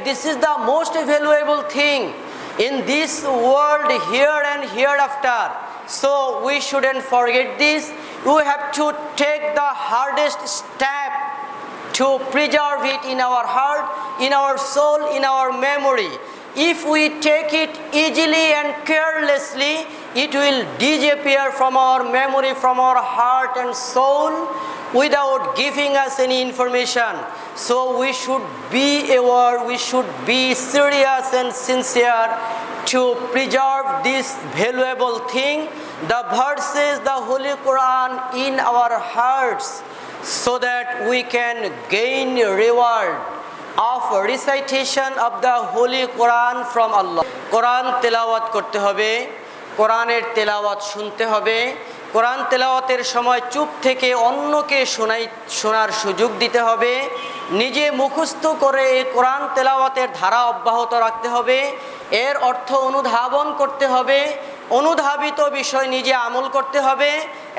this is the most valuable thing in this world here and hereafter. So we shouldn't forget this. We have to take the hardest step to preserve it in our heart, in our soul, in our memory. If we take it easily and carelessly, it will disappear from our memory, from our heart and soul without giving us any information. So we should be aware, we should be serious and sincere to preserve this valuable thing, the verses, the Holy Quran in our hearts, so that we can gain reward of recitation of the Holy Quran from Allah. Quran তেলাওয়াত করতে হবে, কোরআনের তেলাওয়াত শুনতে হবে। কোরআন তেলাওয়াতের সময় চুপ থেকে অন্যকে শোনার সুযোগ দিতে হবে। নিজে মুখস্থ করে এই কোরআন তেলাওয়াতের ধারা অব্যাহত রাখতে হবে। এর অর্থ অনুধাবন করতে হবে। অনুধাবিত বিষয় নিজে আমল করতে হবে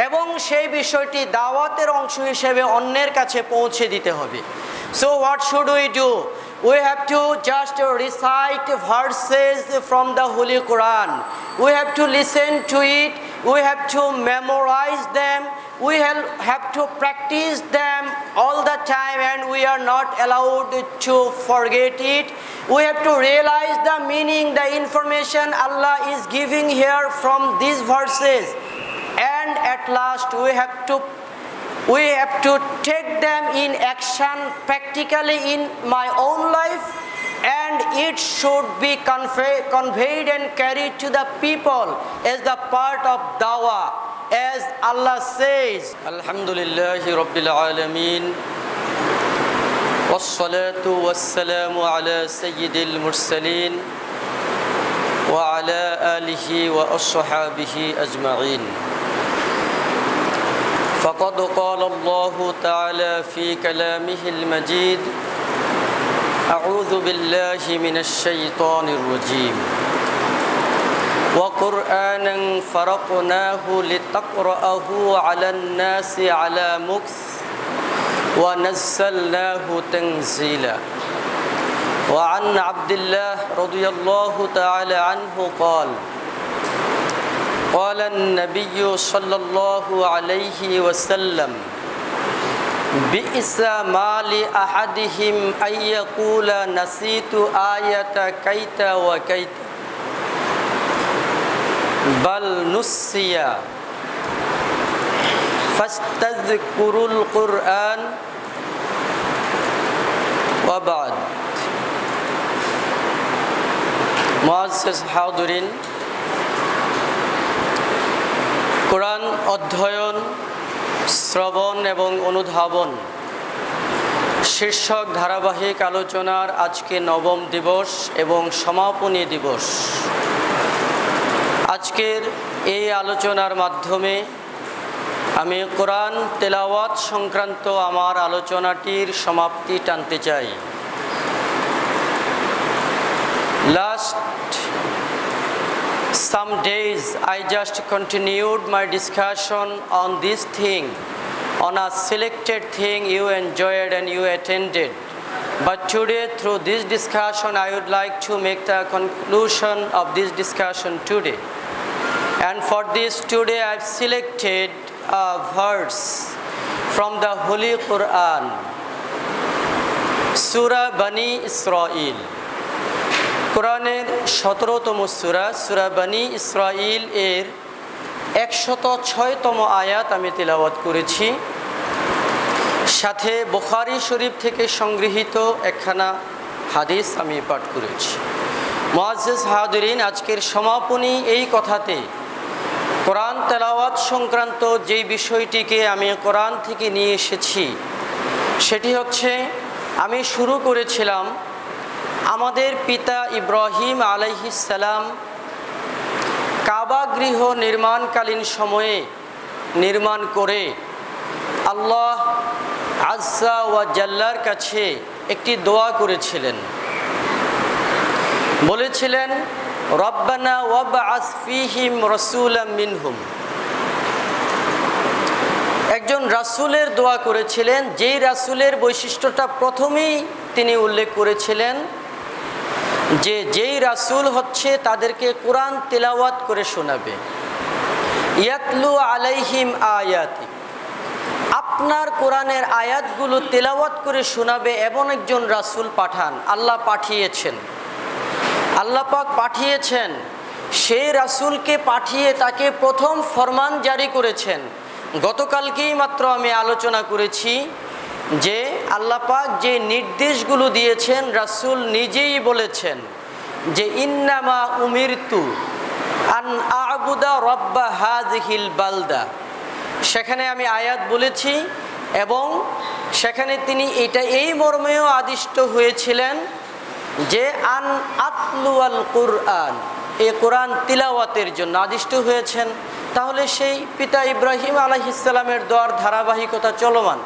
এবং সেই বিষয়টি দাওয়াতের অংশ হিসেবে অন্যের কাছে পৌঁছে দিতে হবে। So what should we do? We have to just recite verses from the Holy Quran. We have to listen to it. We have to memorize them. We have to practice them all the time, and we are not allowed to forget it. We have to realize the meaning, the information Allah is giving here from these verses. And at last we have to take them in action practically in my own life, and it should be conveyed and carried to the people as the part of dawah. As Allah says, Alhamdulillahi Rabbil Alameen, wassalatu wassalamu ala sayyidil mursaleen wa ala alihi wa ashabihi ajma'in. فقد قال الله تعالى في كلامه المجيد أعوذ بالله من الشيطان الرجيم وقرآنا فرقناه لتقرأه على الناس على مكث ونزلناه تنزيلا وعن عبد الله رضي الله تعالى عنه قال قال النبي صلى الله عليه وسلم بئس ما لأحدهم أن يقول نسيت آية كيت وكيت بل نسي فاستذكروا القرآن وبعد معزز حاضرين কোরআন অধ্যয়ন, শ্রবণ এবং অনুধাবন শীর্ষক ধারাবাহিক আলোচনার আজকে নবম দিবস এবং সমাপনী দিবস। আজকের এই আলোচনার মাধ্যমে আমি কোরআন তেলাওয়াত সংক্রান্ত আমার আলোচনাটির সমাপ্তি টানতে চাই। Some days I just continued my discussion on this thing, on a selected thing you enjoyed and you attended. But today, through this discussion, I would like to make the conclusion of this discussion today. And for this today, I've selected a verse from the Holy Quran, Surah Bani Israel. কোরআনের 17তম সূরা বানি ইসরাইল এর 106তম আয়াত আমি তেলাওয়াত করেছি। সাথে বুখারী শরীফ থেকে সংগৃহীত একখানা হাদিস আমি পাঠ করেছি। মুআজ্জাজ হাজিরিন, আজকের সমাপনী এই কথাতে কোরআন তেলাওয়াত সংক্রান্ত যেই বিষয়টিকে আমি কোরআন থেকে নিয়ে এসেছি সেটি হচ্ছে, আমি শুরু করেছিলাম আমাদের পিতা ইব্রাহিম আলাইহিস সালাম কাবা গৃহ নির্মাণকালীন সময়ে নির্মাণ করে আল্লাহ আজ্জা ওয়া জাল্লার কাছে একটি দোয়া করেছিলেন। বলেছিলেন, রব্বানা ওয়াবআস ফীহিম রাসূলাম মিনহুম। একজন রাসূলের দোয়া করেছিলেন, যেই রাসূলের বৈশিষ্ট্যটা প্রথমেই তিনি উল্লেখ করেছিলেন যে যেই রাসূল হচ্ছে তাদেরকে কোরআন তেলাওয়াত করে শোনাবে। ইয়াতলু আলাইহিম আয়াতি, আপনার কোরআনের আয়াতগুলো তেলাওয়াত করে শোনাবে এমন একজন রাসূল পাঠান। আল্লাহ পাঠিয়েছেন, আল্লাহ পাক পাঠিয়েছেন। সেই রাসূলকে পাঠিয়ে তাকে প্রথম ফরমান জারি করেছেন। গতকালকেই মাত্র আমি আলোচনা করেছি যে আল্লাহ পাক যে নির্দেশগুলো দিয়েছেন রাসূল নিজেই বলেছেন যে ইন্নামা উমিরতু আন আ'বুদা রাব্বা হাযিহিল বালদা। সেখানে আমি আয়াত বলেছি এবং সেখানে তিনি এই মর্মেও আদিষ্ট হয়েছিলেন যে আন আতলুয়াল কুরআন, এই কোরআন তিলাওয়াতের জন্য আদিষ্ট হয়েছেন। তাহলে সেই পিতা ইব্রাহিম আলাইহিস সালামের দোয়ার ধারাবাহিকতা চলমান।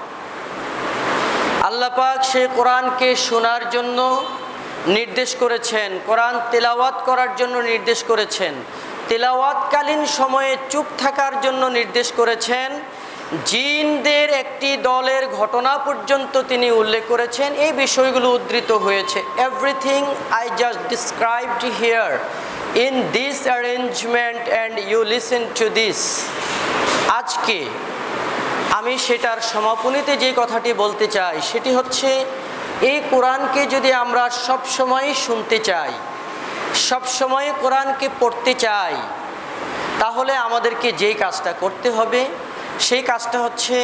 আল্লাহ পাক সেই কোরআনকে শোনার জন্য নির্দেশ করেছেন, কোরআন তেলাওয়াত করার জন্য নির্দেশ করেছেন, তেলাওয়াতকালীন সময়ে চুপ থাকার জন্য নির্দেশ করেছেন, জিনদের একটি দলের ঘটনা পর্যন্ত তিনি উল্লেখ করেছেন। এই বিষয়গুলো উদ্ধৃত হয়েছে। Everything I just described here in this arrangement and you listen to this. আজকে আমি সেটার সমাপনীতে যে কথাটি বলতে চাই সেটি হচ্ছে, এই কোরআনকে যদি আমরা সবসময় শুনতে চাই, সবসময় কোরআনকে পড়তে চাই, তাহলে আমাদেরকে যেই কাজটা করতে হবে সেই কাজটা হচ্ছে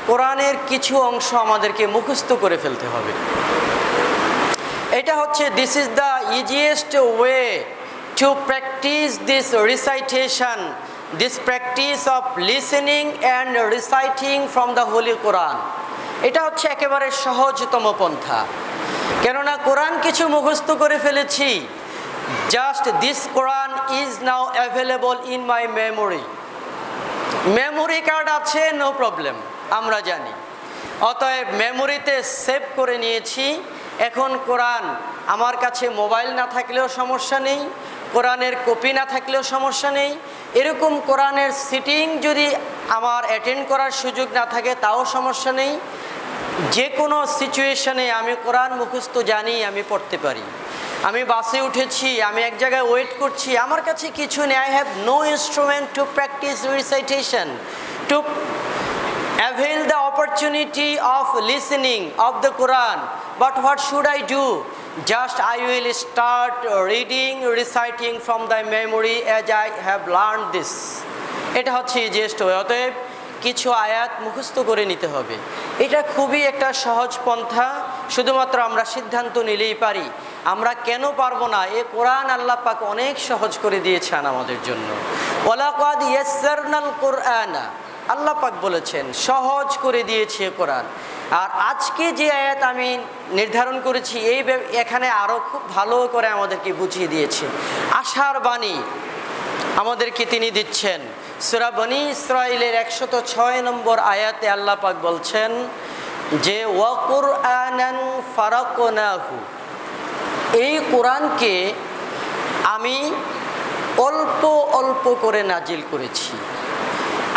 কোরআনের কিছু অংশ আমাদেরকে মুখস্থ করে ফেলতে হবে। এটা হচ্ছে this is the easiest way to practise this recitation, this practice of listening and reciting from the holy Quran. এটা হচ্ছে একেবারে সহজতম পন্থা। কেননা কোরআন কিছু মুখস্থ করে ফেলেছি, just this Quran is now available in my memory. Memory card আছে, নো প্রবলেম, আমরা জানি। অতএব মেমোরিতে সেভ করে নিয়েছি। এখন কোরআন আমার কাছে মোবাইল না থাকলেও সমস্যা নেই, কোরআনের কপি না থাকলেও সমস্যা নেই। এরকম কোরআনের সিটিং যদি আমার অ্যাটেন্ড করার সুযোগ না থাকে তাও সমস্যা নেই। যে কোনো সিচুয়েশনে আমি কোরআন মুখস্থ জানি, আমি পড়তে পারি। আমি বাসে উঠেছি, আমি এক জায়গায় ওয়েট করছি, আমার কাছে কিছু নেই, I have no instrument to practice recitation, to avail the opportunity of listening of the Quran. But what should I do? Just I will start reading, reciting from the memory as I have learned this. এটা হচ্ছে easiest way. অতএব কিছু আয়াত মুখস্থ করে নিতে হবে। এটা খুবই একটা সহজ পন্থা, শুধুমাত্র আমরা সিদ্ধান্ত নিলেই পারি। আমরা কেন পারবো না? এ কোরআন আল্লাহ পাক অনেক সহজ করে দিয়েছেন আমাদের জন্য। ওয়ালাকাদ ইয়াসসারনাল কুরআনা, আল্লাহ পাক বলেছেন সহজ করে দিয়েছে কোরআন। আর আজকে যে আয়াত আমি নির্ধারণ করেছি এখানে আরও খুব ভালো করে আমাদেরকে বুঝিয়ে দিয়েছে। আশার বাণী আমাদেরকে তিনি দিচ্ছেন। সূরা বনী ইসরাঈলের 106 নম্বর আয়াতে আল্লাহ পাক বলছেন যে ওয়া কুরআনান ফারাকনাহু, এই কোরআনকে আমি অল্প অল্প করে নাজিল করেছি।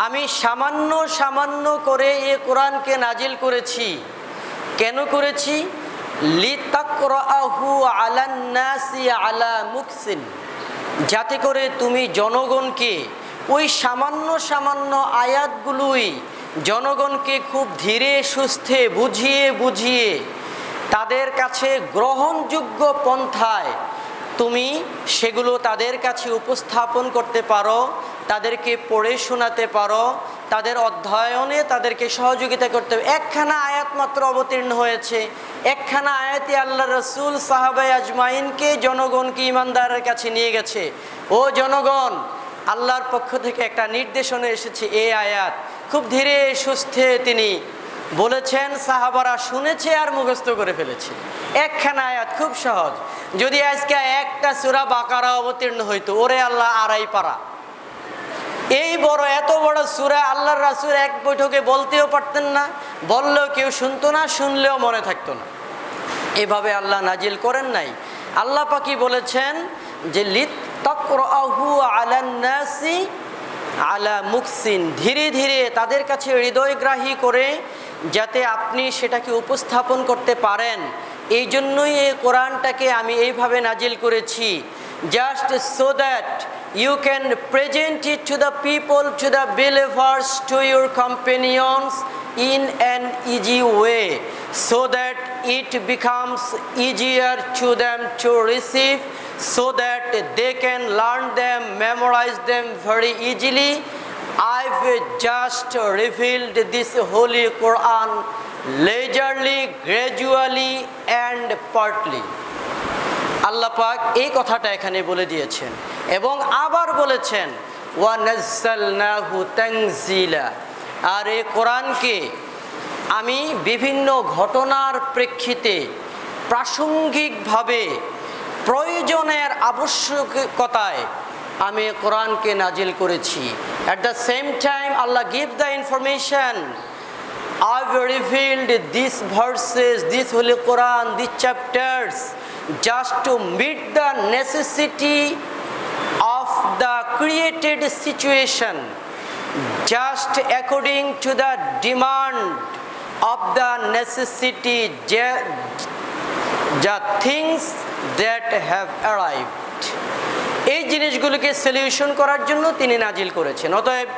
আমি সামান্য সামান্য করে এ কোরআনকে নাজিল করেছি। কেন করেছি? লিতাকরাহু আলান নাসি আলা মুকসিন, যাতে করে তুমি জনগণকে ওই সামান্য সামান্য আয়াতগুলোই জনগণকে খুব ধীরে সুস্থে বুঝিয়ে বুঝিয়ে তাদের কাছে গ্রহণযোগ্য পন্থায় তুমি সেগুলো তাদের কাছে উপস্থাপন করতে পারো, তাদেরকে পড়ে শোনাতে পারো, তাদের অধ্যয়নে তাদেরকে সহযোগিতা করতে হবে। একখানা আয়াত মাত্র অবতীর্ণ হয়েছে, একখানা আয়াতে আল্লাহ রসুল সাহাবায়ে আজমাইনকে জনগণকে ইমানদারের কাছে নিয়ে গেছে। ও জনগণ, আল্লাহর পক্ষ থেকে একটা নির্দেশনা এসেছে, এই আয়াত খুব ধীরে সুস্থে তিনি বলেছেন, সাহাবারা শুনেছে আর মুখস্থ করে ফেলেছে। একখানা আয়াত খুব সহজ। যদি আজকে একটা সূরা বাকারা অবতীর্ণ হইতো, ওরে আল্লাহ আড়াই পারা, এই বড় এত বড় সূরা আল্লাহর রাসূল এক বৈঠকে বলতেও পারতেন না, বললেও কেউ শুনতো না, শুনলেও মনে থাকতো না। এভাবে আল্লাহ নাজিল করেন নাই। আল্লাহ পাকই বলেছেন যে লিতাকরাহু আলান নাসি আলা মুকসিন, ধীরে ধীরে তাদের কাছে হৃদয়গ্রাহী করে যাতে আপনি সেটাকে উপস্থাপন করতে পারেন, এই জন্যই এই কোরআনটাকে আমি এইভাবে নাজিল করেছি, just so that you can present it to the people, to the believers, to your companions in an easy way, so that it becomes easier to them to receive, so that they can learn them, memorize them very easily. I've just revealed this holy Quran leisurely, gradually and partly. আল্লাহ পাক এই কথাটা এখানে বলে দিয়েছেন এবং আবার বলেছেন ওয়া নাযালনাহু তানজিলা। আর এই কোরআনকে আমি বিভিন্ন ঘটনার প্রেক্ষিতে প্রাসঙ্গিকভাবে প্রয়োজনের আবশ্যকতায় আমি কোরআনকে নাজিল করেছি। At the same time Allah give the information, I've revealed these verses, this holy Quran, these chapters just to meet the necessity of the created situation, just according to the demand of the necessity, the things that have arrived. এই জিনিসগুলোকে solution করার জন্য তিনি নাজিল করেছেন। অতএব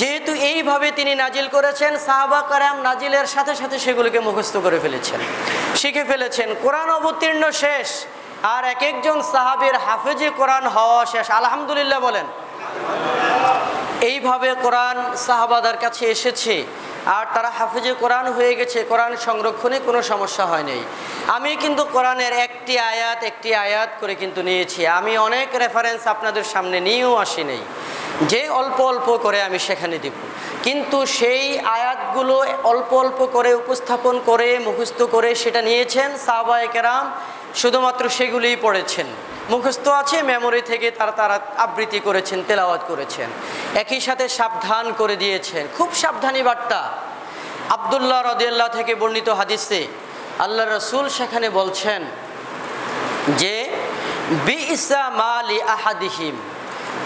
যেহেতু এইভাবে তিনি নাজিল করেছেন, সাহাবা কেরাম নাজিলের সাথে সাথে সেগুলোকে মুখস্থ করে ফেলেছেন, শিখে ফেলেছেন। কোরআন অবতীর্ণ শেষ আর এক একজন সাহাবীর হাফেজে কোরআন হওয়া শেষ। আলহামদুলিল্লাহ বলেন। এইভাবে কোরআন সাহাবাদের কাছে এসেছে আর তারা হাফেজে কোরআন হয়ে গেছে, কোরআন সংরক্ষণে কোনো সমস্যা হয় নাই। আমি কিন্তু কোরআনের একটি আয়াত করে কিন্তু নিয়েছি। আমি অনেক রেফারেন্স আপনাদের সামনে নিয়েও আসি নাই, যে অল্প অল্প করে আমি সেখানে দিব। কিন্তু সেই আয়াতগুলো অল্প অল্প করে উপস্থাপন করে মুখস্থ করে সেটা নিয়েছেন সাহাবায়ে কেরাম, শুধুমাত্র সেগুলিই পড়েছেন। মুখস্থ আছে, মেমোরি থেকে তারা আবৃত্তি করেছেন, তেলাওয়াত করেছেন। একই সাথে সাবধান করে দিয়েছেন, খুব সাবধানী বার্তা। আব্দুল্লাহ রাদিয়াল্লাহু থেকে বর্ণিত হাদিসে আল্লাহ রাসূল সেখানে বলছেন যে বিইসা মালি আহাদিহিম,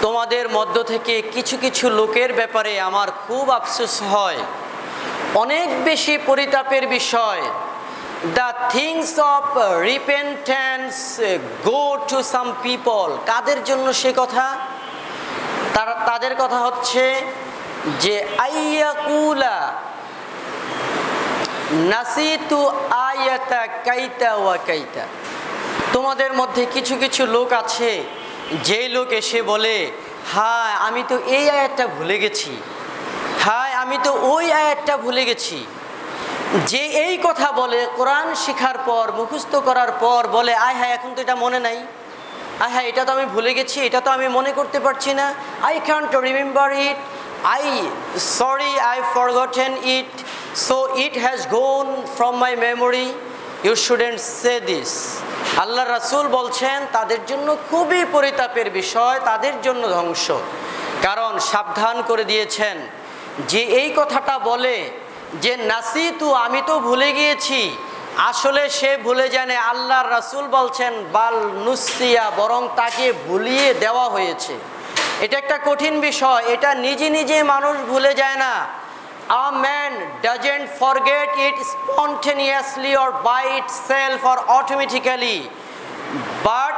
তোমাদের মধ্য থেকে কিছু কিছু লোকের ব্যাপারে আমার খুব আফসোস হয়, অনেক বেশি পরিতাপের বিষয়। The things of repentance go to some people. কাদের জন্য সে কথা? তাদের কথা হচ্ছে যে আইয়াকুলা নাসিতু আয়াতা কাইতা ওয়া কাইতা। তোমাদের মধ্যে কিছু কিছু লোক আছে, যে লোক এসে বলে হায় আমি তো এই আয়াতটা ভুলে গেছি, হায় আমি তো ওই আয়াতটা ভুলে গেছি। যে এই কথা বলে কোরআন শেখার পর মুখস্থ করার পর বলে আয় হায় এখন তো এটা মনে নাই, আয় হায় এটা তো আমি ভুলে গেছি, এটা তো আমি মনে করতে পারছি না, I can't remember it, I forgotten it, so it has gone from my memory. You shouldn't say this. আল্লাহ রাসূল বলছেন তাদের জন্য খুবই পরিতাপের বিষয়, তাদের জন্য ধ্বংস। কারণ সাবধান করে দিয়েছেন যে এই কথাটা বলে যে নাসিতু আমি তো ভুলে গিয়েছি, আসলে সে ভুলে জানে। আল্লাহর রাসূল বলছেন বাল নুসিয়া, বরং তাকে ভুলিয়ে দেওয়া হয়েছে। এটা একটা কঠিন বিষয়, এটা নিজে নিজে মানুষ ভুলে যায় না। A man doesn't forget it spontaneously or by itself or automatically, but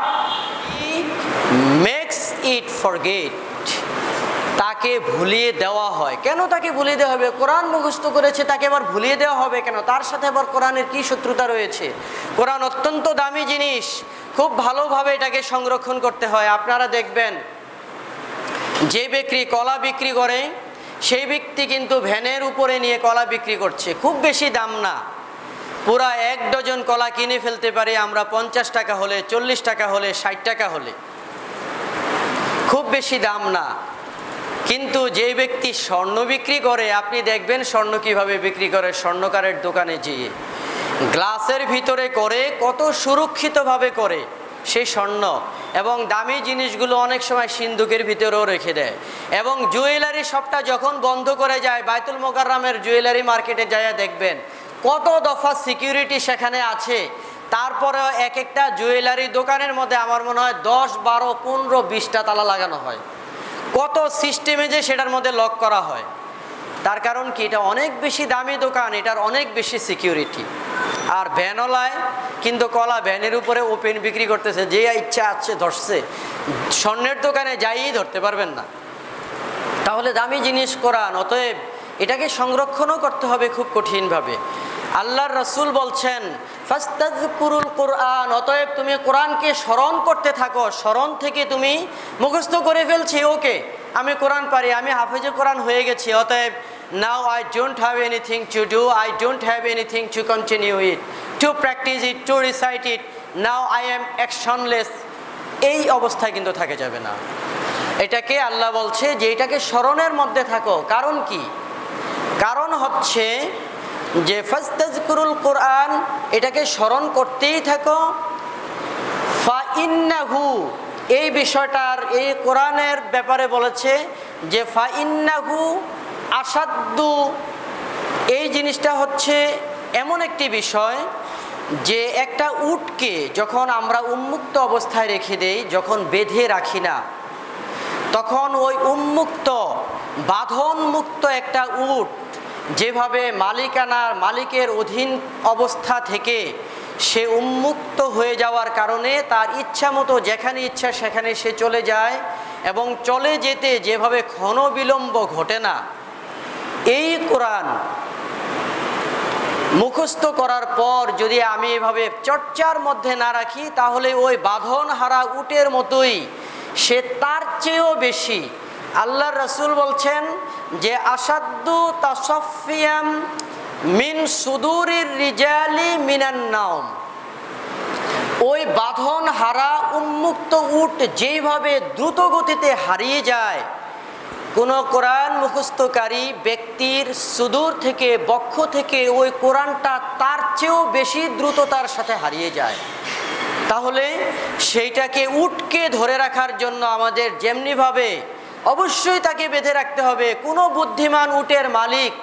he makes it forget. তাকে ভুলিয়ে দেওয়া হয়। কেন তাকে ভুলিয়ে দেওয়া হবে? কোরআন মুখস্থ করেছে, তাকে আবার ভুলিয়ে দেওয়া হবে কেন? তার সাথে আবার কোরআনের কি শত্রুতা রয়েছে? কোরআন অত্যন্ত দামি জিনিস, খুব ভালোভাবে এটাকে সংরক্ষণ করতে হয়। আপনারা দেখবেন যে ব্যক্তি কলা বিক্রি করে সেই ব্যক্তি কিন্তু ভ্যানের উপরে নিয়ে কলা বিক্রি করছে, খুব বেশি দাম না। পুরা 1 ডজন কলা কিনে ফেলতে পারি আমরা 50 টাকা হলে, 40 টাকা হলে, 60 টাকা হলে, খুব বেশি দাম না। কিন্তু যে ব্যক্তি স্বর্ণ বিক্রি করে, আপনি দেখবেন স্বর্ণ কিভাবে বিক্রি করে, স্বর্ণকারের দোকানে যেয়ে গ্লাসের ভিতরে করে, কত সুরক্ষিতভাবে করে সেই স্বর্ণ। এবং দামি জিনিসগুলো অনেক সময় সিন্দুকের ভিতরেও রেখে দেয়। এবং জুয়েলারি শপটা যখন বন্ধ করে যায়, বাইতুল মোকাররমের জুয়েলারি মার্কেটে যায় দেখবেন কত দফা সিকিউরিটি সেখানে আছে। তারপরেও এক একটা জুয়েলারি দোকানের মধ্যে আমার মনে হয় 10, 12, 15, 20টা তালা লাগানো হয়। কত সিস্টেমে যে সেটার মধ্যে লক করা হয়। তার কারণ কি? এটা অনেক বেশি দামি দোকান, এটার অনেক বেশি সিকিউরিটি। আর ভ্যানওয়ালায় কিন্তু কলা ভ্যানের উপরে ওপেন বিক্রি করতেছে, যে ইচ্ছা আছে ধরছে। স্বর্ণের দোকানে যাইই ধরতে পারবেন না। তাহলে দামি জিনিস কোরআন, অতএব এটাকে সংরক্ষণও করতে হবে খুব কঠিনভাবে। আল্লাহর রাসূল বলছেন ফাস্তাযকুরুল কোরআন, অতএব তুমি কোরআনকে স্মরণ করতে থাকো। স্মরণ থেকে তুমি মুখস্থ করে ফেলছি, ওকে আমি কোরআন পারি, আমি হাফেজে কোরআন হয়ে গেছি, অতএব now I don't have anything to do, I don't have anything to continue it, to practise it, to recite it, now I am actionless. এই অবস্থায় কিন্তু থাকা যাবে না। এটাকে আল্লাহ বলছে যে এটাকে স্মরণের মধ্যে থাকো। কারণ কি? কারণ হচ্ছে যে ফাস্তাযকুরুল কোরআন, এটাকে স্মরণ করতেই থাকো। ফাইন্নাহু, এই বিষয়টার এই কোরআনের ব্যাপারে বলেছে যে ফাইন্নাহু আসাদ্দু, এই জিনিসটা হচ্ছে এমন একটি বিষয় যে একটা উটকে যখন আমরা উন্মুক্ত অবস্থায় রেখে দেই, যখন বেঁধে রাখি না, তখন ওই উন্মুক্ত বাঁধনমুক্ত একটা উট যেভাবে মালিকের অধীন অবস্থা থেকে সে উন্মুক্ত হয়ে যাওয়ার কারণে তার ইচ্ছা মতো যেখানে ইচ্ছা সেখানে সে চলে যায়, এবং চলে যেতে যেভাবে ক্ষণবিলম্ব ঘটে না, এই কোরআন মুখস্থ করার পর যদি আমি এভাবে চর্চার মধ্যে না রাখি, তাহলে ওই বাঁধন হারা উটের মতোই সে তার চেয়েও বেশি। আল্লাহর রাসূল বলছেন যে আসাদ্দু তাসাফফিয়াম মিন সুদুরির রিজালি মিনান নাওম, ওই বাঁধন হারা উন্মুক্ত উট যেইভাবে দ্রুত গতিতে হারিয়ে যায়, কোনো কোরআন মুখস্থকারী ব্যক্তির সুদূর থেকে বক্ষ থেকে ওই কোরআনটা তার চেয়েও বেশি দ্রুততার সাথে হারিয়ে যায়। তাহলে সেইটাকে উটকে ধরে রাখার জন্য আমাদের যেমনিভাবে অবশ্যই তাকে বেঁধে রাখতে হবে। কোনো বুদ্ধিমান উটের মালিক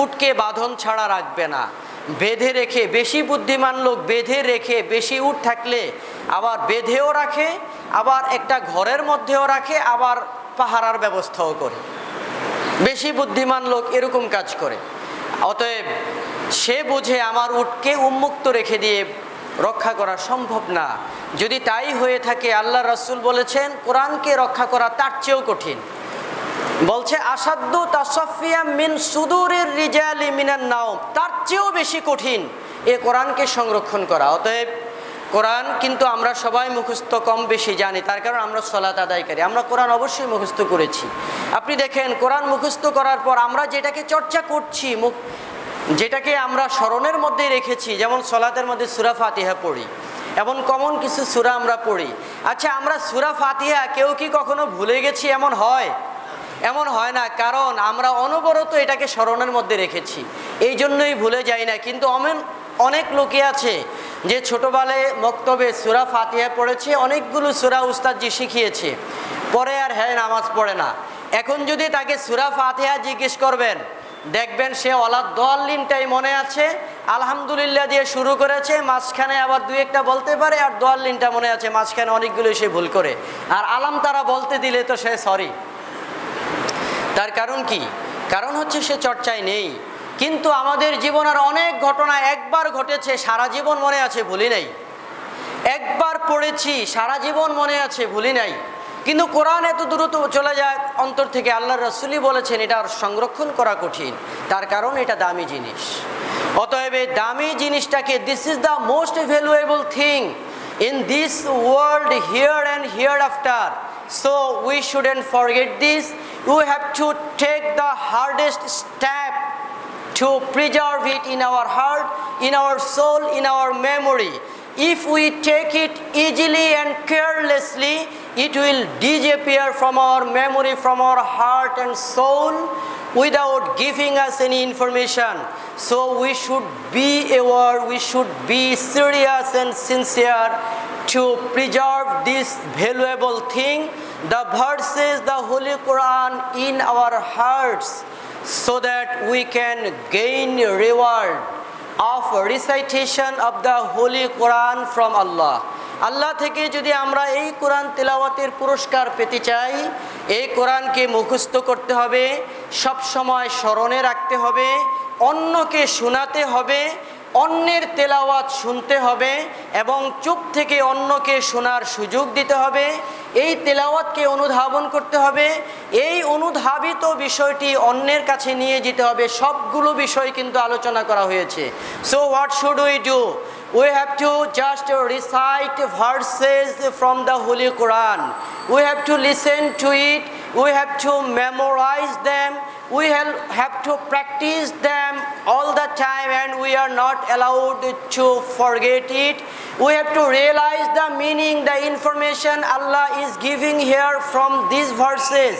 উটকে বাঁধন ছাড়া রাখবে না, বেঁধে রেখে, বেশি বুদ্ধিমান লোক বেঁধে রেখে, বেশি উট থাকলে আবার বেঁধেও রাখে, আবার একটা ঘরের মধ্যেও রাখে, আবার পাহারার ব্যবস্থাও করে। বেশি বুদ্ধিমান লোক এরকম কাজ করে। অতএব সে বুঝে আমার উটকে উন্মুক্ত রেখে দিয়ে রক্ষা করা সম্ভব না। যদি তাই হয়ে থাকে, আল্লাহ রাসূল বলেছেন কোরআনকে রক্ষা করা তার চেয়েও কঠিন। বলছে আসাদ্দু তাসাফফিয়া মিন সুদুরির রিজালি মিনান নাওম, তার চেয়েও বেশি কঠিন এ কোরআনকে সংরক্ষণ করা। অতএব কোরআন কিন্তু আমরা সবাই মুখস্থ কম বেশি জানি, তার কারণ আমরা সালাত আদায়কারী, আমরা কোরআন অবশ্যই মুখস্থ করেছি। আপনি দেখেন কোরআন মুখস্থ করার পর আমরা যেটাকে চর্চা করছি, যেটাকে আমরা স্মরণের মধ্যে রেখেছি, যেমন সালাতের মধ্যে সূরা ফাতিহা পড়ি, এমন কমন কিছু সূরা আমরা পড়ি। আচ্ছা, আমরা সূরা ফাতিহা কেউ কি কখনো ভুলে গেছি? এমন হয়? এমন হয় না, কারণ আমরা অনবরত এটাকে স্মরণের মধ্যে রেখেছি, এই জন্যই ভুলে যাই না। কিন্তু অনেক লোকে আছে যে ছোটোবেলায় মক্তবে সূরা ফাতিহা পড়েছে, অনেকগুলো সূরা উস্তাদজি শিখিয়েছে, পরে আর হ্যাঁ নামাজ পড়ে না। এখন যদি তাকে সূরা ফাতিহা জিজ্ঞেস করবেন, দেখবেন সে ওয়ালাদ দোয়াল্লিনটাই মনে আছে, আলহামদুলিল্লাহ দিয়ে শুরু করেছে, মাঝখানে আবার দুই একটা বলতে পারে, আর দোয়াল্লিনটা মনে আছে, মাঝখানে অনেকগুলো সে ভুল করে, আর আলাম তারা বলতে দিলে তো সে সরি। তার কারণ কি? কারণ হচ্ছে সে চর্চায় নেই। কিন্তু আমাদের জীবনের অনেক ঘটনা একবার ঘটেছে, সারা জীবন মনে আছে, ভুলি নাই। একবার পড়েছি, সারা জীবন মনে আছে, ভুলি নাই। কিন্তু কোরআন এত দ্রুত চলে যায় অন্তর থেকে। আল্লাহর রাসূলই বলেছেন এটা সংরক্ষণ করা কঠিন, তার কারণ এটা দামি জিনিস। অতএব এই দামি জিনিসটাকে, this is the most valuable thing in this world here and hereafter, so we shouldn't forget this. You have to take the hardest step to preserve it in our heart, in our soul, in our memory. If we take it easily and carelessly, it will disappear from our memory, from our heart and soul without giving us any information. So we should be aware, we should be serious and sincere to preserve this valuable thing, the verses, the Holy Quran in our hearts, so that we can gain reward of recitation of the Holy Quran from Allah. আল্লাহ থেকে যদি আমরা এই কোরআন তেলাওয়াতের পুরস্কার পেতে চাই, এই কোরআনকে মুখস্থ করতে হবে, সব সময় স্মরণে রাখতে হবে, অন্যকে শোনাতে হবে, অন্যের তেলাওয়াত শুনতে হবে এবং চুপ থেকে অন্যকে শোনার সুযোগ দিতে হবে। এই তেলাওয়াতকে অনুধাবন করতে হবে, এই অনুধাবিত বিষয়টি অন্যের কাছে নিয়ে যেতে হবে। সবগুলো বিষয় কিন্তু আলোচনা করা হয়েছে। So what should we do? We have to just recite verses from the Holy Quran. We have to listen to it. We have to memorize them. We have to practice them all the time, and we are not allowed to forget it. We have to realize the meaning, the information Allah is giving here from these verses.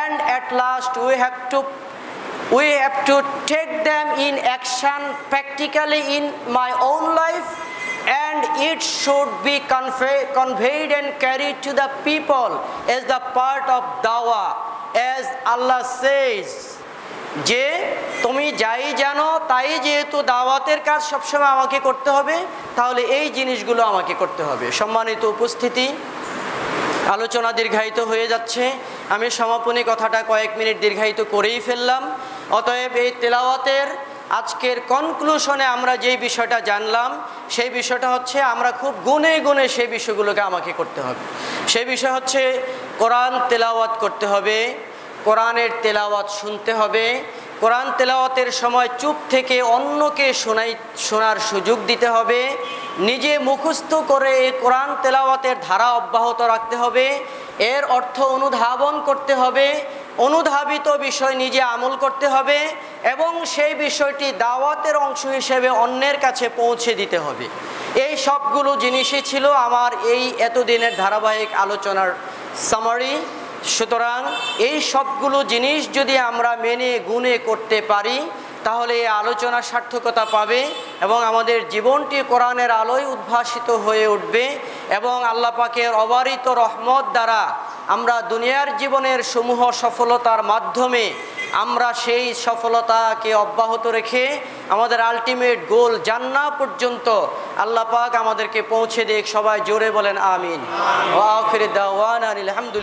And at last we have to take them in action practically in my own life, and it should be conveyed and carried to the people as the part of dawah. As Allah says, যে তুমি যাই জানো তাই যেহেতু দাওয়াতের কাজ সবসময় আমাকে করতে হবে, তাহলে এই জিনিসগুলো আমাকে করতে হবে। সম্মানিত উপস্থিতি, আলোচনা দীর্ঘায়িত হয়ে যাচ্ছে, আমি সমাপনী কথাটা কয়েক মিনিট দীর্ঘায়িত করেই ফেললাম। অতএব এই তেলাওয়াতের আজকের কনক্লুশনে আমরা যেই বিষয়টা জানলাম, সেই বিষয়টা হচ্ছে আমরা খুব গুনে গুনে সেই বিষয়গুলোকে আমাকে করতে হবে। সেই বিষয় হচ্ছে কোরআন তেলাওয়াত করতে হবে, কোরআনের তেলাওয়াত শুনতে হবে, কোরআন তেলাওয়াতের সময় চুপ থেকে অন্যকে শোনার সুযোগ দিতে হবে, নিজে মুখস্থ করে এই কোরআন তেলাওয়াতের ধারা অব্যাহত রাখতে হবে, এর অর্থ অনুধাবন করতে হবে, অনুধাবিত বিষয় নিজে আমল করতে হবে এবং সেই বিষয়টি দাওয়াতের অংশ হিসেবে অন্যের কাছে পৌঁছে দিতে হবে। এই সবগুলো জিনিসই ছিল আমার এই এতদিনের ধারাবাহিক আলোচনার সামারি। সুতরাং এই সবগুলো জিনিস যদি আমরা মেনে গুনে করতে পারি, তাহলে এই আলোচনা সার্থকতা পাবে এবং আমাদের জীবনটি কোরআনের আলোয় উদ্ভাসিত হয়ে উঠবে এবং আল্লাহ পাকের অবারিত রহমত দ্বারা আমরা দুনিয়ার জীবনের সমূহ সফলতার মাধ্যমে আমরা সেই সফলতাকে অব্যাহত রেখে আমাদের আলটিমেট গোল জান্নাত পর্যন্ত আল্লাহ পাক আমাদেরকে পৌঁছে দিক। সবাই জোরে বলেন আমিন। ওয়া আখিরু দাওয়ানা আলহামদুলিল্লাহ।